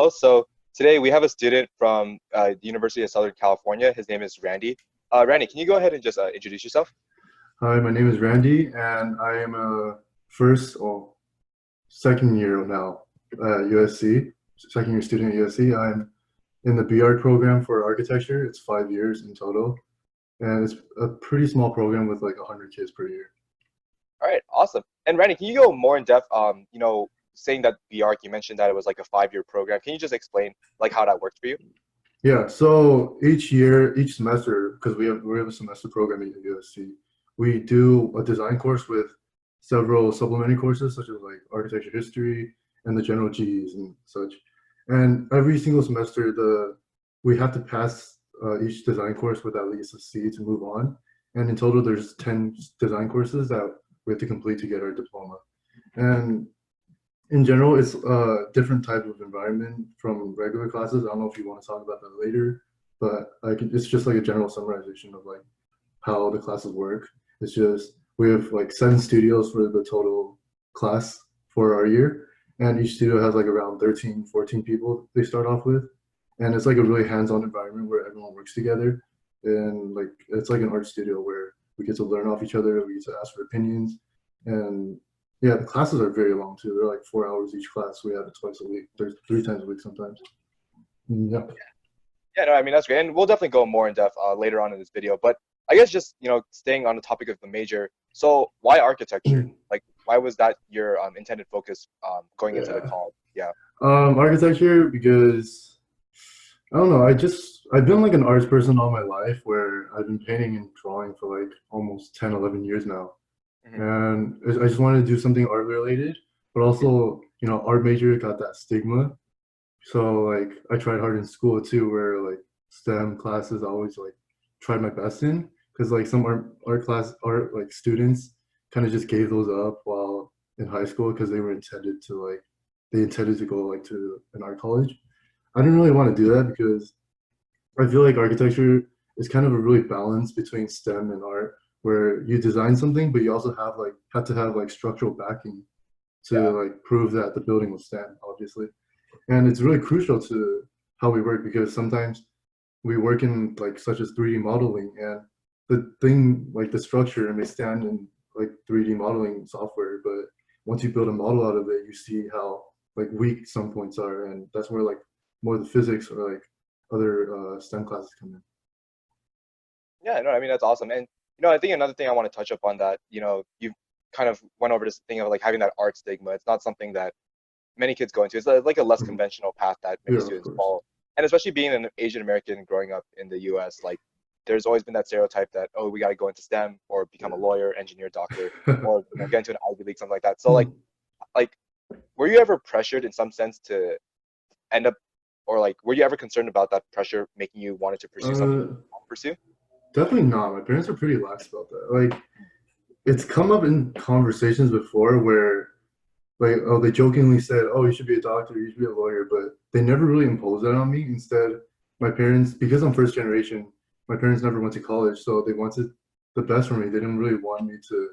Hello. So today we have a student from the University of Southern California. His name is Randy. Randy, can you go ahead and just introduce yourself? Hi, my name is Randy, and I am a first or second year now at USC, second year student at USC. I'm in the B.Arch program for architecture. It's 5 years in total, and it's a pretty small program with like 100 kids per year. All right, awesome. And Randy, can you go more in depth? Saying that B.Arch, you mentioned that it was like a 5-year program. Can you just explain like how that worked for you? Yeah, so each year, each semester, because we have a semester program at USC, we do a design course with several supplementary courses such as like architecture history and the general Gs and such. And every single semester, the we have to pass each design course with at least a C to move on. And in total, there's 10 design courses that we have to complete to get our diploma. And in general, it's a different type of environment from regular classes. I don't know if you want to talk about that later, but it's just like a general summarization of like how the classes work. It's just we have like 7 studios for the total class for our year, and each studio has like around 13, 14 people they start off with. And it's like a really hands-on environment where everyone works together. And like it's like an art studio where we get to learn off each other, we get to ask for opinions. And yeah, the classes are very long too. They're like 4 hours each class. We have it twice a week. There's 3 times a week sometimes. Yeah. Yeah, no, I mean that's great, and we'll definitely go more in depth later on in this video. But I guess just staying on the topic of the major. So why architecture? Like, why was that your intended focus going into the Yeah. college? Yeah. Architecture because I don't know. I've been like an arts person all my life where I've been painting and drawing for like almost 10, 11 years now. Hmm. And I just wanted to do something art related, but also, art major got that stigma. So like I tried hard in school too, where like STEM classes I always like tried my best in, because like some art like students kind of just gave those up while in high school because they intended to go like to an art college. I didn't really want to do that because I feel like architecture is kind of a really balance between STEM and art, where you design something, but you also have to have like structural backing to Yeah. like prove that the building will stand, obviously. And it's really crucial to how we work because sometimes we work in like such as 3D modeling, and the thing like the structure may stand in like 3D modeling software, but once you build a model out of it, you see how like weak some points are, and that's where like more the physics or like other STEM classes come in. Yeah, no, I mean that's awesome. And I think another thing I want to touch up on that, you kind of went over this thing of like having that art stigma. It's not something that many kids go into. It's like a less Mhm. conventional path that many Yeah, of students course. follow. And especially being an Asian American growing up in the US, like there's always been that stereotype that, oh, we got to go into STEM or become a lawyer, engineer, doctor, or get into an Ivy League, something like that. So like were you ever pressured in some sense to end up, or like were you ever concerned about that pressure making you wanted to pursue something you uh, didn't want to pursue? Definitely not. My parents are pretty lax about that. Like it's come up in conversations before where like oh they jokingly said oh you should be a doctor, you should be a lawyer, but they never really imposed that on me. Instead, my parents, because I'm first generation, my parents never went to college, so they wanted the best for me. They didn't really want me to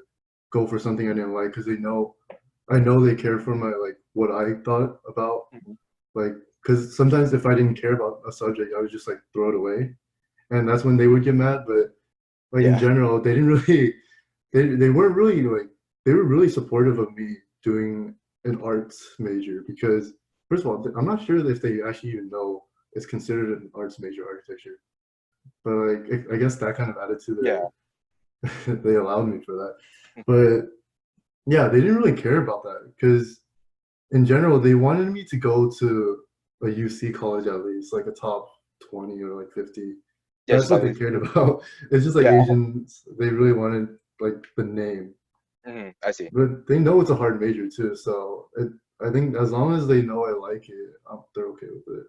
go for something I didn't like because I know they care for my like what I thought about, Mhm. like because sometimes if I didn't care about a subject I would just like throw it away, and that's when they would get mad. But like in Yeah. general, they didn't really they weren't really like they were really supportive of me doing an arts major because first of all, I'm not sure if they actually even know it's considered an arts major, architecture. But like I guess that kind of added to Yeah. their they allowed me for that. But yeah, they didn't really care about that because in general they wanted me to go to a UC college at least, like a top 20 or like 50. Yeah, That's just what at they least. cared about. It's just like Yeah. Asians, they really wanted like the name. I see. But they know it's a hard major too, so I think as long as they know I like it, they're okay with it.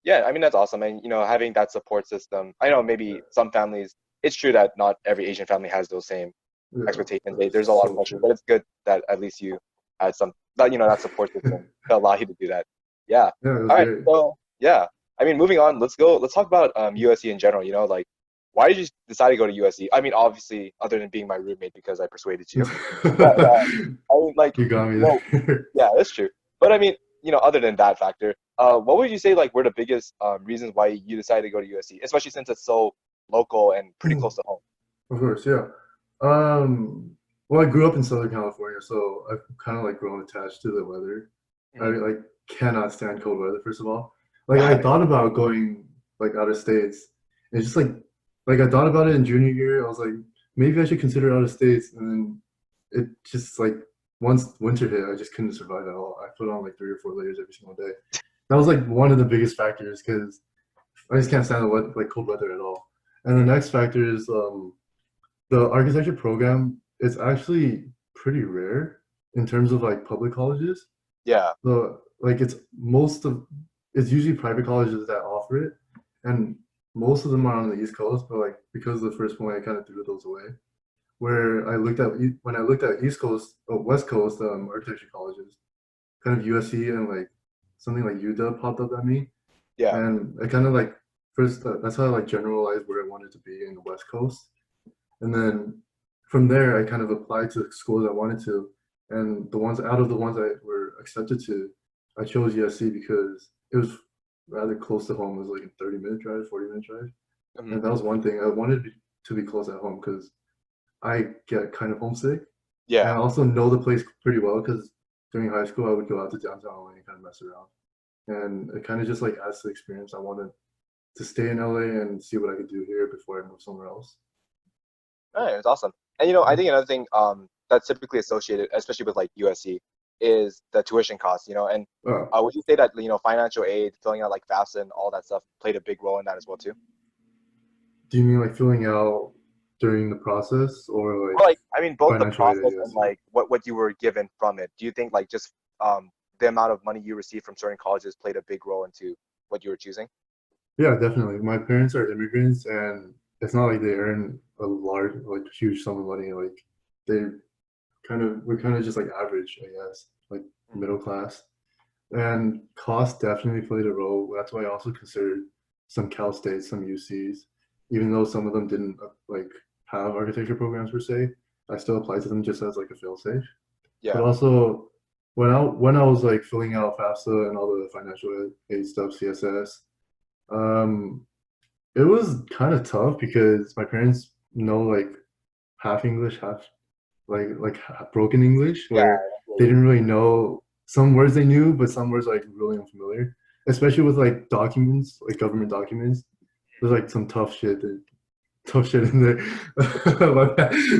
Yeah, I mean that's awesome, and having that support system. I know maybe some families. It's true that not every Asian family has those same Yeah, expectations. There's a that's lot of so pressure, true. but it's good that at least you had some that support system to allow you to do that. Yeah. Yeah, it was All right. great. So yeah, I mean, moving on. Let's go. Let's talk about USC in general. Like why did you decide to go to USC? I mean, obviously, other than being my roommate because I persuaded you. But I mean, like You got me you know, there. yeah, that's true. But I mean, other than that factor, what would you say like were the biggest reasons why you decided to go to USC, especially since it's so local and pretty close to home? Of course, yeah. Well, I grew up in Southern California, so I've kind of like grown attached to the weather. I Mhm. like cannot stand cold weather, first of all. Like I Got it. thought about going like out of states. It's just like I thought about it in junior year. I was like, maybe I should consider out of states, and then it just like once winter hit, I just couldn't survive at all. I put on like 3 or 4 layers every single day. That was like one of the biggest factors because I just can't stand the weather, like cold weather at all. And the Mhm. next factor is the architecture program is actually pretty rare in terms of like public colleges. Yeah. So like it's usually private colleges that offer it, and most of them are on the East Coast. But like because of the first point, I kind of threw those away. Where I looked at when I looked at East Coast, West Coast architecture colleges, kind of USC and like something like UW popped up at me, Yeah. and I kind of like first that's how I like generalized where I wanted to be in the West Coast. And then from there, I kind of applied to the schools I wanted to. And the ones out of the ones I were accepted to, I chose USC because it was rather close to home. It was like a 30-minute drive, 40-minute drive. Mhm. And that was one thing. I wanted to be close at home because I get kind of homesick. And I Yeah. also know the place pretty well because during high school, I would go out to downtown LA and kind of mess around. And it kind of just like adds to the experience. I wanted to stay in LA and see what I could do here before I move somewhere else. All right, it's awesome. And I think another thing that's typically associated, especially with like USC, is the tuition costs. And Oh, would you say that financial aid, filling out like FAFSA and all that stuff played a big role in that as well too? do you mean like filling out during the process or like Well, like I mean, both the financial aid at process and USC? like what you were given from it. Do you think like just the amount of money you received from certain colleges played a big role into what you were choosing? Yeah, definitely. My parents are immigrants, and it's not like they earn a large, like huge sum of money. Like they we're kind of just like average, I guess, like Mm. middle class. And cost definitely played a role. That's why I also considered some Cal States, some UCs, even though some of them didn't like have architecture programs per se. I still applied to them just as like a fail-safe. But Yeah. also, when I was like filling out FAFSA and all the financial aid stuff, CSS, um, it was kind of tough because my parents know like half English, half broken English, Yeah. where they didn't really know some words they knew, but some words like really unfamiliar. Especially with like documents, like government documents. There's like some tough shit in there.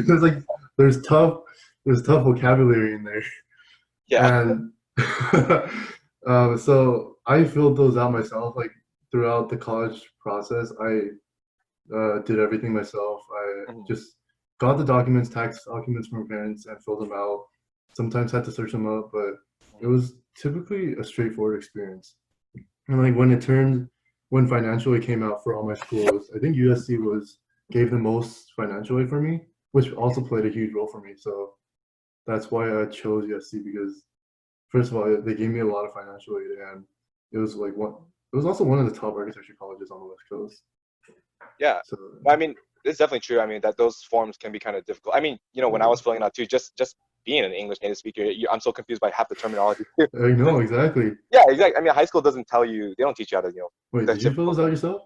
there's like there's tough there's tough vocabulary in there. Yeah. And so I filled those out myself. Like throughout the college process, I did everything myself. I Mhm. just got the documents, tax documents from my parents, and filled them out. Sometimes had to search them up, but it was typically a straightforward experience. And like when financial aid came out for all my schools, I think USC gave the most financial aid for me, which also played a huge role for me. So that's why I chose USC because first of all, they gave me a lot of financial aid, and it was like one. It was also one of the top architecture colleges on the West Coast. Yeah. So Well, I mean, it's definitely true. I mean, that those forms can be kind of difficult. I mean, when I was filling it out too, just being an English native speaker, I'm so confused by half the terminology too. I know Since, exactly. yeah, exactly. I mean, high school doesn't tell you, they don't teach you how to, Wait, the did you fill typical those out stuff. yourself?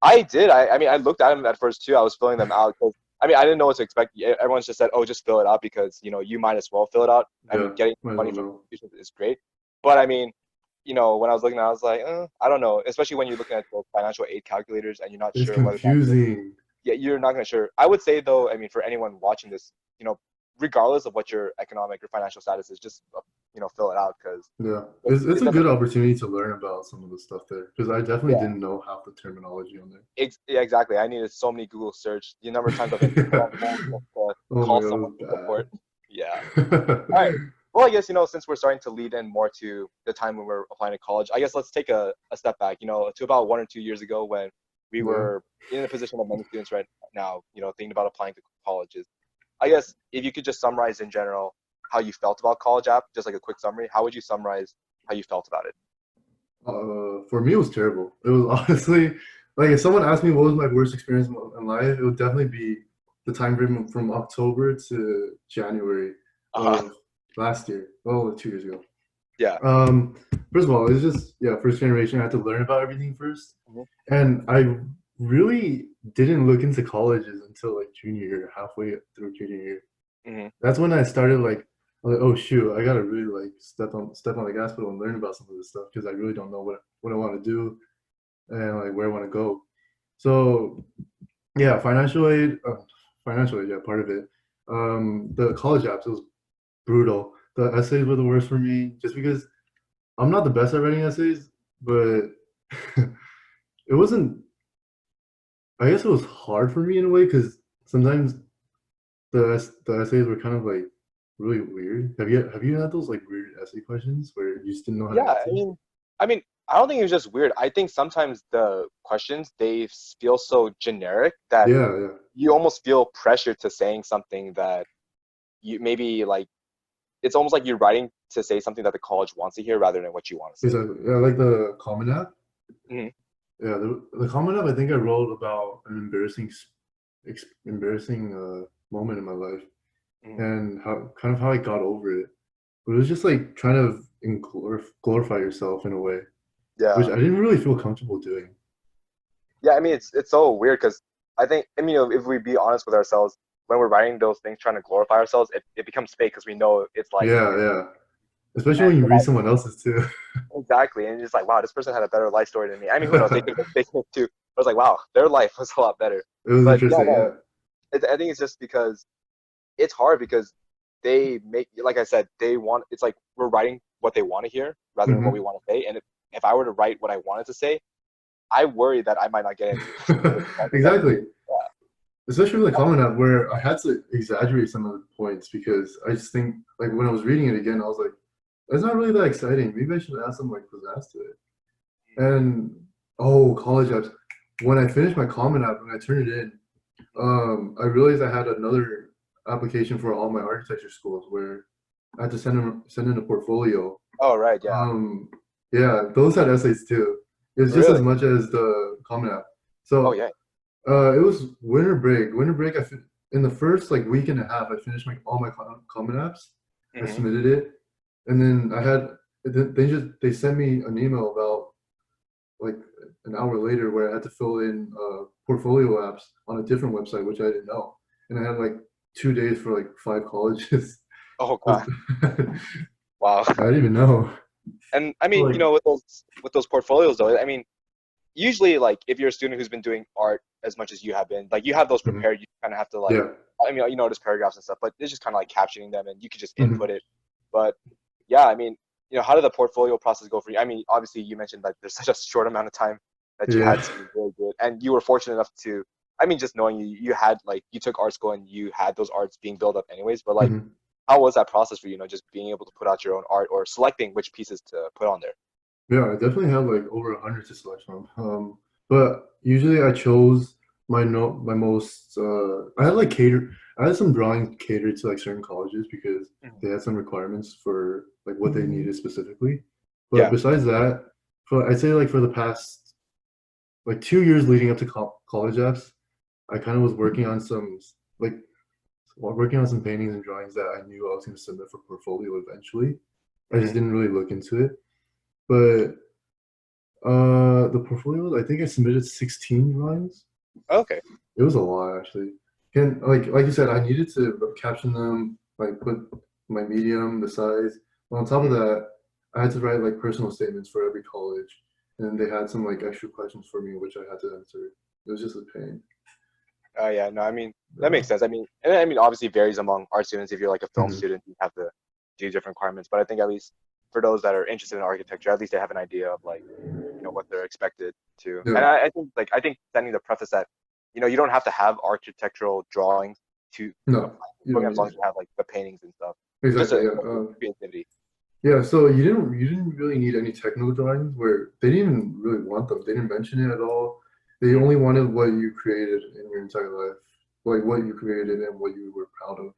I did. I mean, I looked at them at first too. I was filling them out because, I mean, I didn't know what to expect. Everyone's just said, oh, just fill it out because, you might as well fill it out. I mean, Yeah, getting might as money well from go. institutions is great. But I mean, when I was looking at it, I was like, I don't know, especially when you're looking at the financial aid calculators and you're not It's sure whether that confusing. yeah, you're not gonna sure. I would say though, I mean, for anyone watching this, regardless of what your economic or financial status is, just fill it out because Yeah, it's, it's it's a good definitely opportunity to learn about some of the stuff there because I definitely yeah, didn't know half the terminology on yeah, exactly. I needed so many Google search. The number of times I've been put on there. hold just to Oh my call god, someone it for support. Yeah. was All right. bad. Well, I guess since we're starting to lead in more to the time when we're applying to college, I guess let's take a step back. To about 1 or 2 years ago when we Yeah. were in the position of many students right now. Thinking about applying to colleges. I guess if you could just summarize in general how you felt about college app, just like a quick summary, how would you summarize how you felt about it? For me, it was terrible. It was honestly like if someone asked me what was my worst experience in life, it would definitely be the time frame from October to January Uh, of last year. Well, 2 years ago. Yeah. Um, First of all, it's just yeah, first generation. I had to learn about everything first, Hmm. and I really didn't look into colleges until like junior year, halfway through junior year. Hmm. That's when I started like, I was like, oh shoot, I gotta really like step on the gas pedal and learn about some of this stuff because I really don't know what I want to do and like where I want to go. So yeah, financial aid, yeah, part of it. The college apps, it was brutal. The essays were the worst for me, just because I'm not the best at writing essays, but it wasn't. I guess it was hard for me in a way because sometimes the essays were kind of like really weird. Have you had those like weird essay questions where you just didn't know how to Yeah. answer? I don't think it was just weird. I think sometimes the questions they feel so generic that Yeah, yeah, you almost feel pressure to saying something that you maybe like. It's almost like you're writing to say something that the college wants to hear rather than what you want to say. exactly. Yeah, like the Common App. Hmm. Yeah, the Common App. I think I wrote about an embarrassing moment in my life Hmm. and how I got over it. But it was just like trying to glorify yourself in a way, which Yeah. I didn't really feel comfortable doing. Yeah, I mean it's so weird because if we be honest with ourselves, when we're writing those things trying to glorify ourselves, it becomes fake because we know it's like Yeah, yeah. Especially when and you read without someone else's too. exactly and it's just like wow, this person had a better life story than me. I mean, who knows? They could too. I was like, wow, their life was a lot better. It was But yeah, interesting, no, yeah. I think it's just because it's hard because they make like I said, they want it's like we're writing what they want to hear rather than what we Hmm. want to say. And if I were to write what I wanted to say, I worry that I might not get into. I think that Exactly. yeah. Especially with the Common App, where I had to exaggerate some of the points because I just think, like, when I was reading it again, I was like, that's not really that exciting. Maybe I should add some, like, pizzazz to it. And, oh, college apps. When I finished my Common App, when I turned it in, I realized I had another application for all my architecture schools where I had to send in a portfolio. Oh right, yeah. Um, yeah, those had essays too. It was just as Really? much as the Common App. Oh So yeah. it was winter break. Winter break. In the first like week and a half, I finished all my Common Apps. I Hmm. submitted it, and then they sent me an email about like an hour later where I had to fill in portfolio apps on a different website, which I didn't know, and I had like 2 days for like 5 colleges. Oh I god. Wow. didn't even know. And I mean, Like, with those portfolios though, I mean, usually like if you're a student who's been doing art as much as you have been, like you have those mhm, prepared, you kind of have to like yeah. I mean, you notice paragraphs and stuff, but it's just kind of like captioning them and you could just Mhm. input it. But yeah, I mean, how did the portfolio process go for you? I mean, obviously you mentioned that there's such a short amount of time that you Yeah. had to be really good and you were fortunate enough to I mean, just knowing you had like you took art school and you had those arts being built up anyways, but like Mhm. how was that process for you, just being able to put out your own art or selecting which pieces to put on there? Yeah, I definitely have like over 100 to select from. But usually I chose my no my most I had like I had some drawings catered to like certain colleges because Mhm. they had some requirements for like what they needed specifically. But Yeah. besides that, I'd say like for the past like 2 years leading up to college apps, I kind of was like working on some paintings and drawings that I knew I was going to submit for portfolio eventually. I just Hmm. didn't really look into it. But the portfolio, I think I submitted 16 drawings. Okay. It was a lot actually. Can like you said, I needed to caption them, like put my medium, the size. But on top of Mhm. that, I had to write like personal statements for every college, and they had some like extra questions for me, which I had to answer. It was just a pain. Oh yeah, no, I mean that Yeah. makes sense. I mean, obviously varies among art students. If you're like a film Mhm. student, you have to do different requirements. But I think at least for those that are interested in architecture, at least they have an idea of like, what they're expected to. And Yeah. I think sending the preface that, you don't have to have architectural drawings to No, apply to the you don't program as need long as it. you have like the paintings and stuff. Just Exactly. a Yeah. creativity. Yeah. So you didn't really need any technical drawings where they didn't even really want them. They didn't mention it at all. They Mhm. only wanted what you created in your entire life, like what you created and what you were proud of.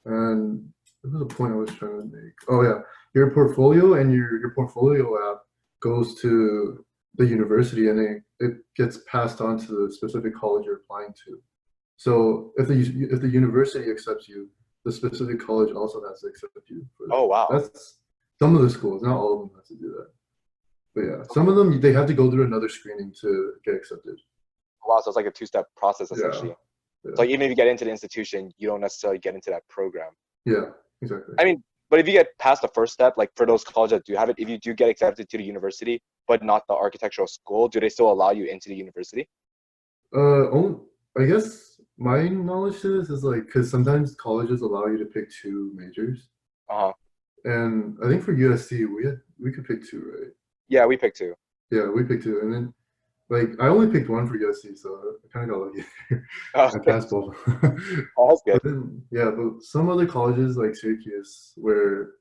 And what was the point I was trying to make? Oh yeah, your portfolio and your portfolio app goes to the university and it gets passed on to the specific college you're applying to. So if the university accepts you, the specific college also has to accept you for Oh that. wow. Some of the schools, not all of them, have to do that. But yeah, some Okay. of them they have to go through another screening to get accepted. Wow, so it's like a two-step process Yeah, essentially. So yeah, even if you get into the institution, you don't necessarily get into that program. yeah, exactly. I mean, but if you get past the first step, like for those colleges that do have it, if you do get accepted to the university, but not the architectural school, do they still allow you into the university? Only, I guess my knowledge to this is like because sometimes colleges allow you to pick two majors, Uh-huh. and I think for USC we could pick two, right? Yeah, we picked two. Yeah, we picked two, and then like I only picked one for USC, so I kind of got lucky. Oh, I okay. passed both. Oh, that's But good. then yeah, but some other colleges like Syracuse where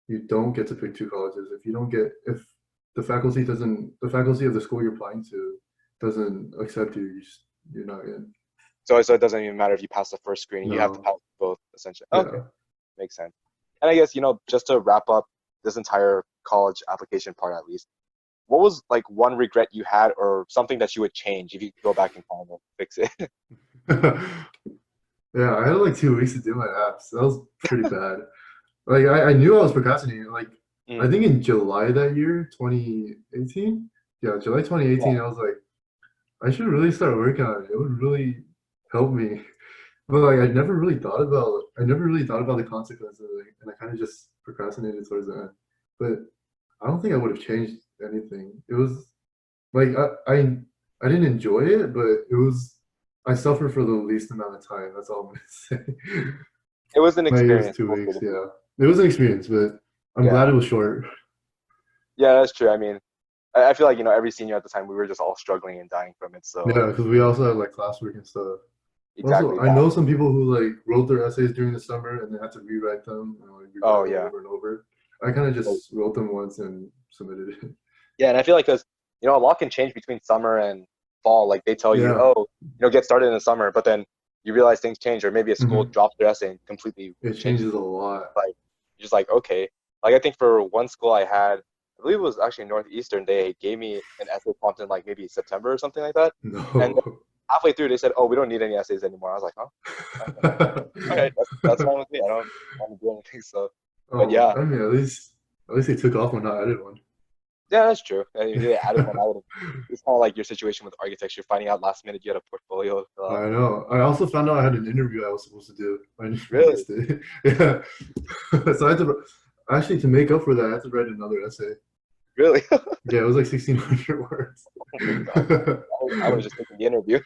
you don't get to pick two colleges if you don't get if the faculty of the school you're applying to doesn't accept you, you're not in. So it doesn't even matter if you pass the first screening, you have to No. pass both essentially. Okay, Yeah. makes sense. And I guess, just to wrap up this entire college application part at least, what was like one regret you had or something that you would change if you could go back in time and fix it? Yeah, I had like 2 weeks to do my apps. That was pretty bad. Like I knew I was procrastinating. Like I Mm, think in July that year, 2018. Yeah, July yeah. 2018, I was like, I should really start working on it. It would really help me. But like I never really thought about the consequences of it, and I kind of just procrastinated towards the end. But I don't think I would have changed anything. It was like I didn't enjoy it, but it was I suffered for the least amount of time. That's all I'm gonna say. It was an My year was experience, two we'll say weeks. the least. Yeah, it was an experience, but I'm Yeah. glad it was short. Yeah, that's true. I mean, I feel like, every senior at the time, we were just all struggling and dying from it. So Yeah, because we also had like classwork and stuff. Also, exactly I that. know some people who like wrote their essays during the summer and they had to rewrite them and like Oh, rewrite it yeah. over and over. I kind of just wrote them once and submitted it. Yeah, and I feel like because a lot can change between summer and fall. Like they tell you, Yeah, oh, get started in the summer, but then you realize things change, or maybe a school hmm drops their essay and completely it changes changes a lot. like you're just like, okay. Like I think for one school I had, I believe it was actually Northeastern, they gave me an essay prompt in like maybe September or something like that. And then No. halfway through they said, oh, we don't need any essays anymore. I was like, huh? Okay. All right, that's fine with me. I don't want to do anything. So, but Oh, yeah, I mean, at least they took off when I added one. yeah, that's true. I mean, they added one. I would have. It's kind of like your situation with architecture, finding out last minute you had a portfolio to fill out. I know. I also found out I had an interview I was supposed to do. I Really, missed it. Yeah. So I had to actually to make up for that, I had to write another essay. really. Yeah, it was like 1,600 words. Oh my god, I would have just taken the interview.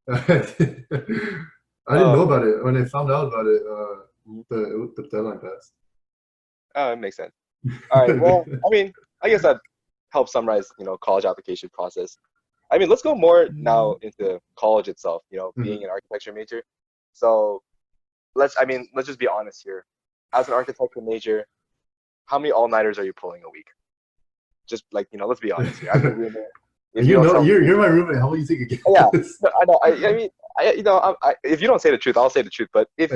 I didn't know Oh, about it. When I found out about it, mhm. the deadline passed. Oh, it makes sense. All right. Well, I mean, I guess that helps summarize, college application process. I mean, let's go more now into college itself. Being Mhm. an architecture major. So let's just be honest here. As an architecture major, how many all-nighters are you pulling a week? Just like, let's be honest here. As a roommate, if you You don't know, tell me, you're my roommate. How will you take a yeah, guess? no, I know. I mean, if you don't say the truth, I'll say the truth. But Yeah. if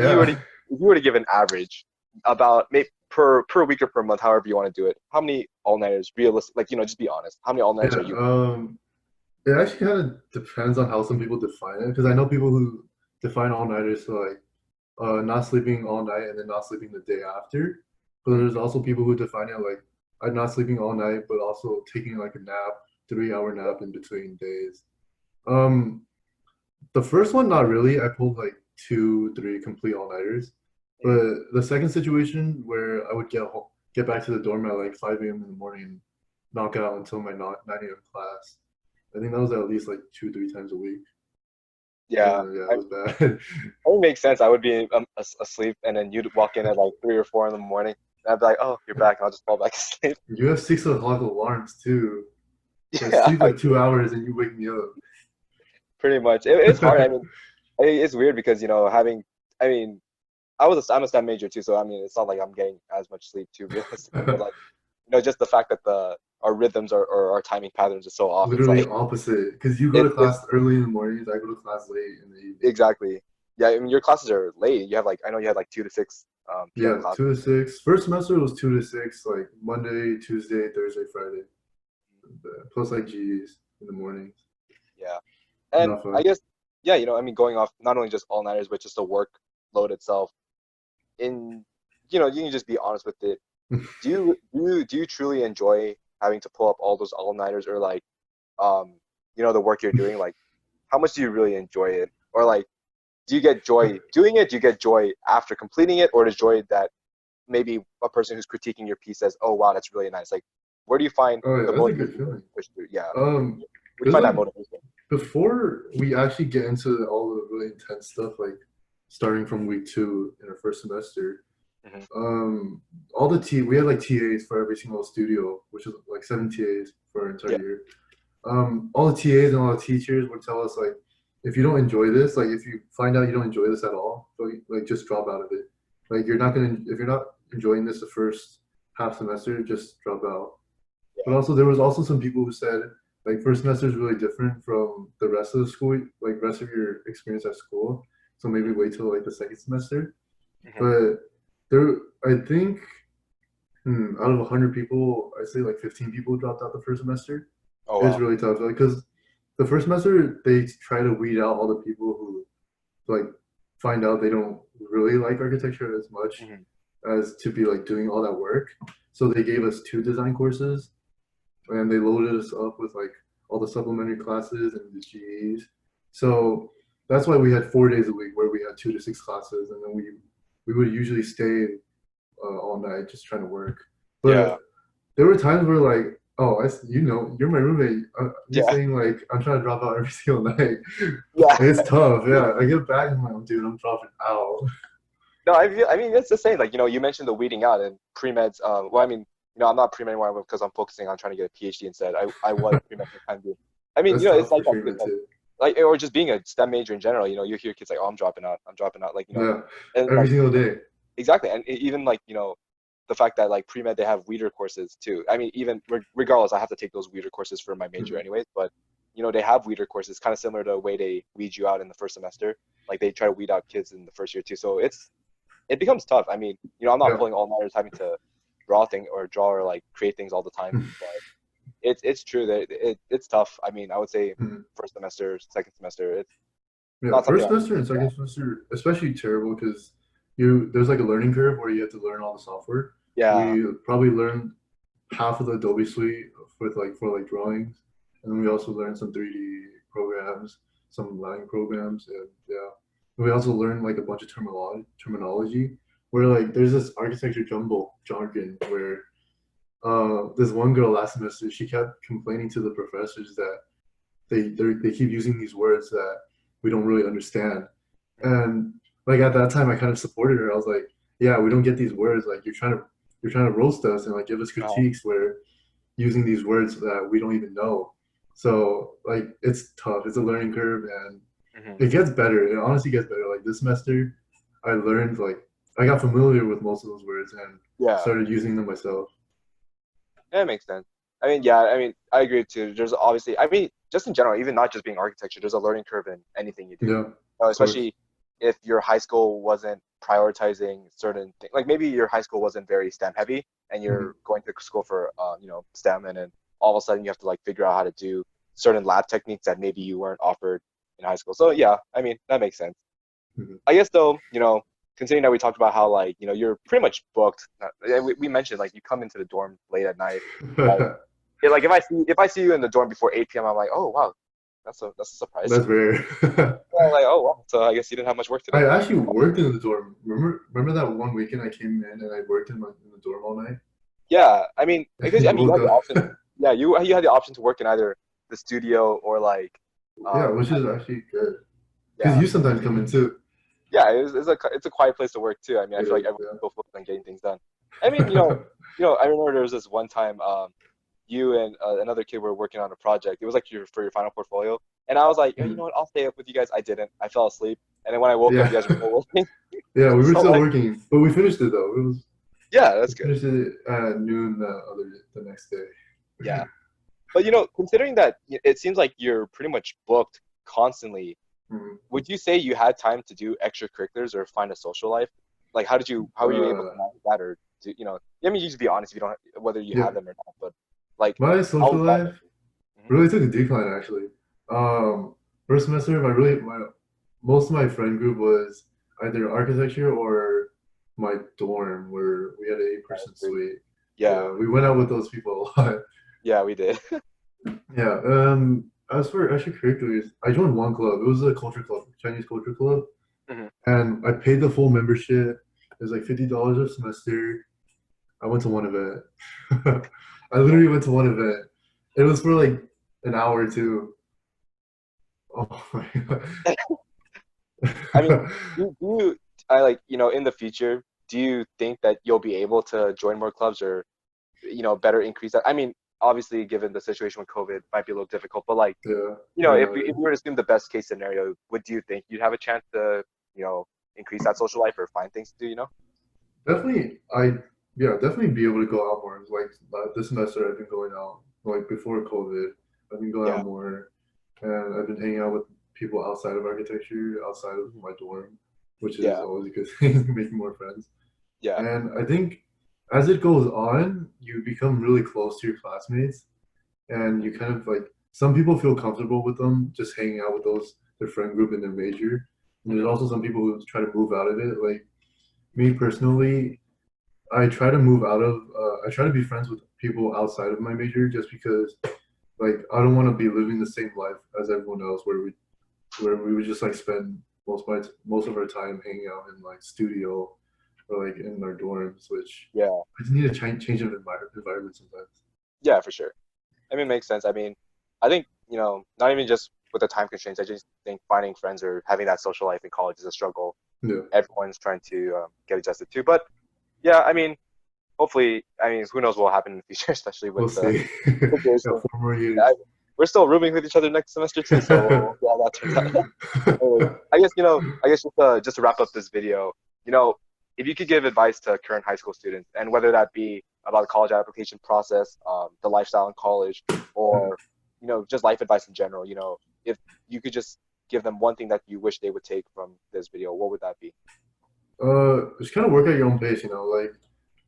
you were to give an average about maybe per week or per month, however you want to do it, how many all-nighters, realistic, like, just be honest. How many all-nighters are Yeah. you? It actually kind of depends on how some people define it. Because I know people who define all-nighters to like not sleeping all night and then not sleeping the day after. But then there's also people who define it like I'm not sleeping all night, but also taking like a nap, 3 hour nap in between days. Um, the first one, not really. I pulled like two, three complete all-nighters. Mm. But the second situation where I would get back to the dorm at like 5 a.m. in the morning and knock out until my 9 a.m. class. I think that was at least like two, three times a week. Yeah, Yeah, it was bad. it would make sense. I would be asleep, and then you'd walk in at like 3 or 4 in the morning. And I'd be like, "Oh, you're back," and I'll just fall back asleep. You have 6 o'clock alarms too. So I Yeah, sleep like 2 hours and you wake me up. pretty much. It's hard. I mean, it's weird because having. I mean, I'm a STEM major too, so I mean, it's not like I'm getting as much sleep too, realistically. But like, just the fact that the our rhythms or our timing patterns are so off. It's Literally like opposite. Because you go to it's class early in the mornings, I go to class late in the evening. exactly. Yeah, I mean, your classes are late. You have like I know you had like 2 to 6 p.m. Yeah, classes. 2 to 6. First semester was 2 to 6, like Monday, Tuesday, Thursday, Friday. Plus like G's in the mornings. Yeah, and Not I fun. guess yeah, I mean, going off not only just all nighters, but just the workload itself. In You can just be honest with it. Do you truly enjoy having to pull up all those all-nighters, or like um the work you're doing? Like, how much do you really enjoy it? Or like, do you get joy doing it? Do you get joy after completing it, or the joy that maybe a person who's critiquing your piece says, "Oh wow, that's really nice." Like, where do you find Oh yeah, the that's a good motivation to feeling. push through? Yeah, Um, where do you there's find that like motivation? before we actually get into all the really intense stuff, like starting from week two in our first semester, Hmm. um, all the T we had like TAs for every single studio, which is like 7 TAs for our entire Yeah, year. All the TAs and all the teachers would tell us like, if you don't enjoy this, like if you find out you don't enjoy this at all, like just drop out of it. Like you're not gonna if you're not enjoying this the first half semester, just drop out. But yeah. also there was also some people who said like first semester is really different from the rest of the school, like rest of your experience at school. So maybe wait till like the second semester. Hmm. But there, I think out of 100 people, I say like 15 people dropped out the first semester. Oh It was wow. really tough, like because the first semester they try to weed out all the people who like find out they don't really like architecture as much Hmm. as to be like doing all that work. So they gave us two design courses and they loaded us up with like all the supplementary classes and the GEs. So that's why we had 4 days a week where we had 2 to 6 classes, and then we would usually stay all night just trying to work. Yeah, But there were times where like, oh, you're my roommate. Me yeah, saying like I'm trying to drop out every single night. yeah. It's tough. Yeah, I get back and I'm like, oh, dude, I'm dropping out. No, I mean, it's the same. Like, you mentioned the weeding out and pre-meds. Well, I mean, I'm not pre-med anymore because I'm focusing on trying to get a PhD instead. I was pre-med for the time being. I mean, That's it's tough like for that too. treatment Like, too. or just being a STEM major in general. You hear kids like, "Oh, I'm dropping out. I'm dropping out." Like, Yeah, and every like single day. exactly, and even like the fact that like pre-med they have weeder courses too. I mean, even regardless, I have to take those weeder courses for my major Mhm. anyways. But they have weeder courses, kind of similar to the way they weed you out in the first semester. Like they try to weed out kids in the first year too. So it becomes tough. I mean, I'm not Yeah. pulling all nighters having to draw or like create things all the time, but it's true that it's tough. I mean, I would say Mhm. first semester, second semester, it's Yeah, not something first I semester and yeah. second semester, especially terrible because there's like a learning curve where you have to learn all the software. Yeah. We probably learned half of the Adobe suite for like drawings, and then we also learned some 3D programs, some line programs, and yeah, we also learned like a bunch of terminology where like there's this architecture jumble jargon where this one girl last semester she kept complaining to the professors that they keep using these words that we don't really understand. And like at that time, I kind of supported her. I was like, yeah, we don't get these words. Like you're trying to roast us and like give us No. critiques where using these words that we don't even know. So like it's tough. It's a learning curve, and Hmm. it gets better. It honestly gets better. Like this semester, I learned like I got familiar with most of those words and Yeah. started using them myself. That makes sense. I mean, yeah, I mean, I agree too. There's obviously, I mean, just in general, even not just being architecture, there's a learning curve in anything you do. Yeah, of course. Especially if your high school wasn't prioritizing certain things. Like maybe your high school wasn't very STEM heavy, and Hmm. you're going to school for, STEM, and then all of a sudden you have to like figure out how to do certain lab techniques that maybe you weren't offered in high school. So yeah, I mean, that makes sense. Hmm. I guess though, considering that we talked about how like, you're pretty much booked. We mentioned like you come into the dorm late at night. Like, yeah, like if I see you in the dorm before 8 p.m., I'm like, oh wow, that's a surprise. That's rare. I'm like, oh wow, so I guess you didn't have much work today. I actually worked in the dorm. Remember that one weekend I came in and I worked in the dorm all night? Yeah, I mean, because I You mean, you woke had the up. option. Yeah, you had the option to work in either the studio or like, Yeah, which is actually good. Because yeah, you sometimes come in too. yeah. It's a quiet place to work too. I mean, I It feel like is, everyone's so focused on getting things done. I mean, I remember there was this one time, you and another kid were working on a project. It was like for your final portfolio, and I was like, yeah. you know what, I'll stay up with you guys. I didn't. I fell asleep, and then when I woke up, you Yeah. guys were still working. Yeah, we were So still like, working, but we finished it though. yeah, We that's good. finished it at noon the next day. Yeah. But considering that it seems like you're pretty much booked constantly, Mhm. would you say you had time to do extracurriculars or find a social life? Like, how were you able to Uh, manage that, or I mean, you just be honest if you don't whether you yeah, have them or not. But like, my how social was that life working? Mhm. really took a decline actually. Um, First semester, my most of my friend group was either architecture or my dorm where we had an 8-person suite. Yeah, Yeah, we went out with those people a lot. yeah, we did. Yeah. As for extracurriculars, I joined one club. It was a culture club, Chinese culture club, Mhm. and I paid the full membership. It was like $50 a semester. I went to one event. I Yeah. literally went to one event. It was for like an hour or two. Oh my I mean, God. I like, in the future, do you think that you'll be able to join more clubs or, better increase that? I mean, obviously, given the situation with COVID, it might be a little difficult, but like, Yeah, if we were to assume the best case scenario, would you think you'd have a chance to, increase that social life or find things to do, definitely. Definitely be able to go out more. Like this semester, I've been going out. Like before COVID, I've been going Yeah. out more, and I've been hanging out with people outside of architecture, outside of Mhm. my dorm, which is Yeah. always a good thing, making more friends. Yeah. And I think as it goes on, you become really close to your classmates, and you kind of like some people feel comfortable with them just hanging out with those their friend group in their major. And there's Mhm. also some people who try to move out of it. Like me personally, I try to move out of. I try to be friends with people outside of my major just because, like, I don't want to be living the same life as everyone else, where we would just like spend most of our time hanging out in like studio or like in our dorms, which Yeah. I just need to change of environment sometimes. Yeah, for sure. I mean, it makes sense. I mean, I think, not even just with the time constraints, I just think finding friends or having that social life in college is a struggle Yeah, everyone's trying to get adjusted to. But yeah, I mean, hopefully, I mean, who knows what will happen in the future, especially with we'll the see. Yeah, situation. 4 more years. I, we're still rooming with each other next semester too, so we'll see how that turns out. Anyways, I guess just to wrap up this video, you know, if you could give advice to current high school students, and whether that be about the college application process, the lifestyle in college, or just life advice in general, if you could just give them one thing that you wish they would take from this video, what would that be? Just kind of work at your own pace, like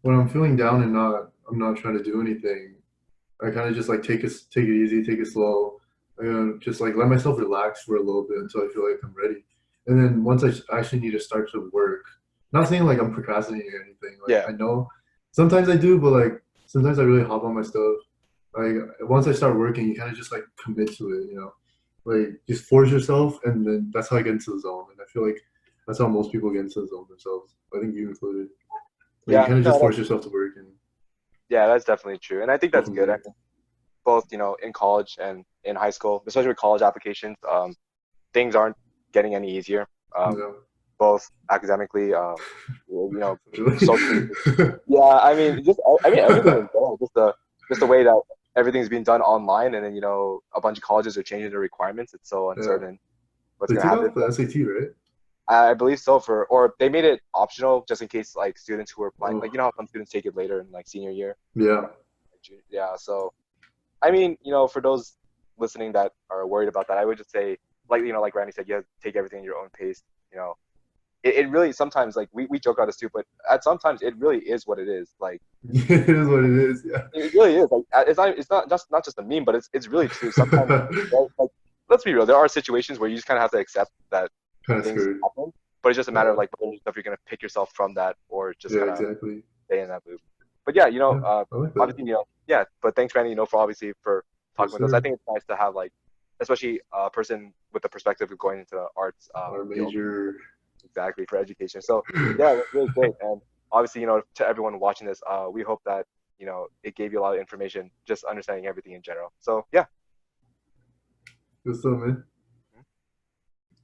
when I'm feeling down and I'm not trying to do anything, I kind of just like take it easy, take it slow, and just like let myself relax for a little bit until I feel like I'm ready. And then once actually need to start to work, not saying like I'm procrastinating or anything. Like Yeah, I know sometimes I do, but like sometimes I really hop on my stuff. Like once I start working, you kind of just like commit to it. Like just force yourself, and then that's how I get into the zone. And I feel like that's how most people get into the zone themselves. I think you included. Like you yeah, kind of no, just force yourself to work and yeah, that's definitely true, and I think go that's from good. I there. mean, both in college and in high school, especially with college applications, things aren't getting any easier. You Um, know. both academically, you know, socially. Really? Yeah, I mean, I mean everything in general, just the way that everything's being done online, and then a bunch of colleges are changing their requirements. It's so Yeah. uncertain what's They gonna took happen. off the SAT, right? I believe so or they made it optional just in case like students who are applying, like Oh, how some students take it later in like senior year. yeah. Yeah, so I mean, for those listening that are worried about that, I would just say, like Randy said, you have to take everything at your own pace. You know, it really sometimes like we joke about this too, but at sometimes it really is what it is. Like It is what it is. Yeah. it really is. Like it's not just a meme, but it's really true. Sometimes like let's be real, there are situations where you just kind of have to accept that Kind of things screwed. happen, but it's just a matter of Yeah. like whether if you're gonna pick yourself from that or just Yeah, kind of exactly. stay in that loop. But yeah, Yeah, I like that. obviously, yeah. But thanks, Randy, for obviously for talking Yes, with us. I sir. think it's nice to have like, especially a person with the perspective of going into the arts Our field major. exactly for education. So yeah, it was really great. And obviously, to everyone watching this, we hope that it gave you a lot of information, just understanding everything in general. So yeah. Good stuff, man.